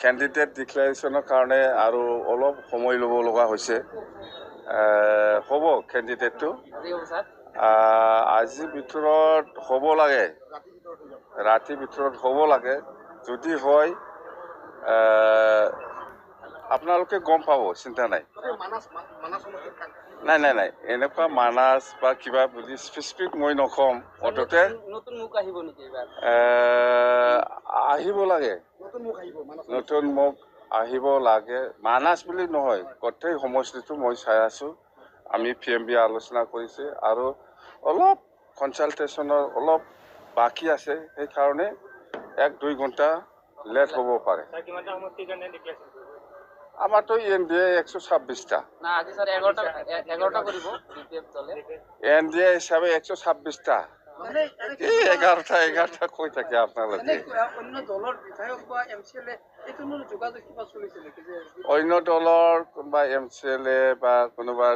Candidate ডিক্লেৰেশ্যনৰ কাৰণে আৰু অলপ সময় ল'ব লগা হৈছে। হ'ব কেণ্ডিডেটটো আজিৰ ভিতৰত হ'ব লাগে, ৰাতিৰ ভিতৰত হ'ব লাগে। যদি হয় আপোনালোকে গম পাব, চিন্তা নাই। নাই এনেকুৱা মানাছ বা কিবা বুলি স্পেচিফিক মই নকম। মুঠতে আহিব লাগে, নতুন মুখ আহিব লাগে। মানাছ বুলি নহয়, গোটেই সমষ্টিটো মই চাই আছোঁ। আমি PMB আলোচনা কৰিছে আৰু অলপ কনচালটেশ্যনৰ অলপ বাকী আছে, সেইকাৰণে 1-2 ঘণ্টা লেট হ'ব পাৰে। আমাৰতো NDA 126টা, NDA হিচাপে 126টা। 11টা কৈ থাকে আপোনালোকে। অন্য দলৰ কোনোবা MCLA বা কোনোবা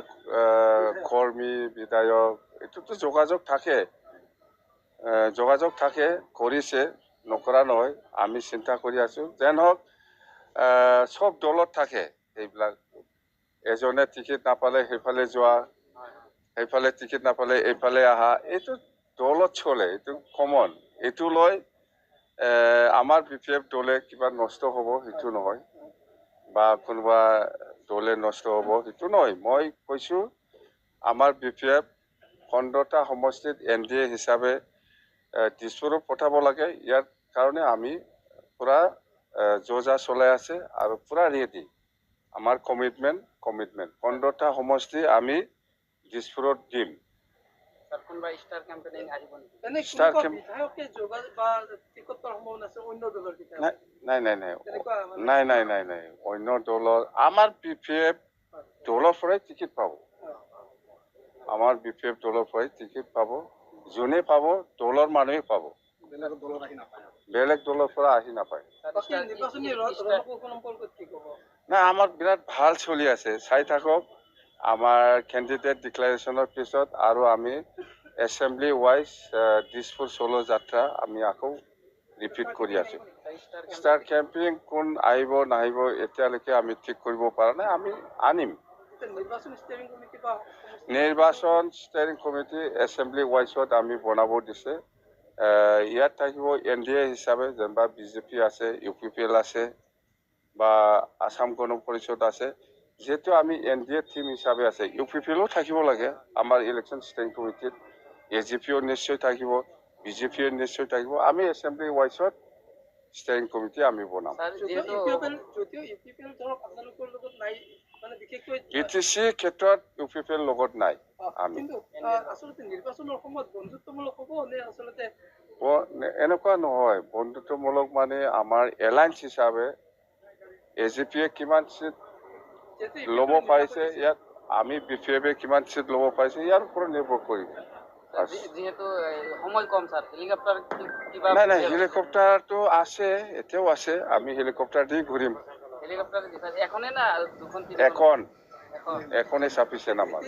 কৰ্মী বিধায়ক এইটোতো যোগাযোগ থাকে, কৰিছে, নকৰা নহয়। আমি চিন্তা কৰি আছো যেন হওক। সব দলত থাকে এইবিলাক। এজনে টিকেট নাপালে সেইফালে যোৱা, সেইফালে টিকেট নাপালে এইফালে আহা, এইটো দলত চলে, এইটো কমন। এইটো লৈ আমাৰ BPF দলে কিবা নষ্ট হ'ব সেইটো নহয়, বা কোনোবা দলে নষ্ট হ'ব সেইটো নহয়। মই কৈছোঁ আমাৰ BPF 15টা সমষ্টিত NDA হিচাপে দিছপুৰক পঠাব লাগে। ইয়াৰ কাৰণে আমি পুৰা যোজা চলাই আছে আৰু পুৰা ৰেডি। আমাৰ কমিটমেণ্ট 15টা সমষ্টি আমি দিছপুৰত দিম। নাই অন্য দলৰ আমাৰ BPF দলৰ পৰাই টিকেট পাব। আমাৰ BPF দলৰ পৰাই টিকেট পাব। যোনে পাব দলৰ মানুহে পাব, বেলেগ দলৰ পৰা আহি নাপায়। নাই, আমাৰ বিৰাট ভাল চলি আছে, চাই থাকক। আমাৰ কেণ্ডিডেট ডিক্লেৰেশ্যনৰ পিছত আৰু আমি এছেম্বলি ৱাইজ দিছপুৰ চলো যাত্ৰা আমি আকৌ ৰিপিট কৰি আছোঁ। ষ্টাৰ কেম্পিং কোন আহিব নাহিব এতিয়ালৈকে আমি ঠিক কৰিব পৰা নাই। আমি আনিম। নিৰ্বাচন ষ্টেৰিং কমিটি এছেম্বলি ৱাইজত আমি বনাব দিছে। ইয়াত থাকিব NDA হিচাপে, যেনিবা BJP আছে, UPPL আছে বা আসাম গণ পৰিষদ আছে। যিহেতু আমি NDA টিম হিচাপে আছে, UPPLও থাকিব লাগে আমাৰ ইলেকশ্যন ষ্টেৰিং কমিটিত। AGPও নিশ্চয় থাকিব, BJPও নিশ্চয় থাকিব। আমি এছেম্বলি ৱাইজত ষ্টেৰিং কমিটি আমি বনাম। BTC ক্ষেত্ৰত UPPL লগত নাই। আমি এনেকুৱা নহয়, বন্ধুত্বমূলক মানে আমাৰ এলায়েন্স হিচাপে AGPয়ে কিমান চিট ল'ব পাৰিছে, ইয়াত আমি BPFে কিমান চিট ল'ব পাৰিছে, ইয়াৰ ওপৰত নিৰ্ভৰ কৰিব। নাই, হেলিকপ্টাৰটো আছে, এতিয়াও আছে। আমি হেলিকপ্টাৰ দি ঘূৰিম। এখনে চাফিচিয়েণ্ট আমাৰ।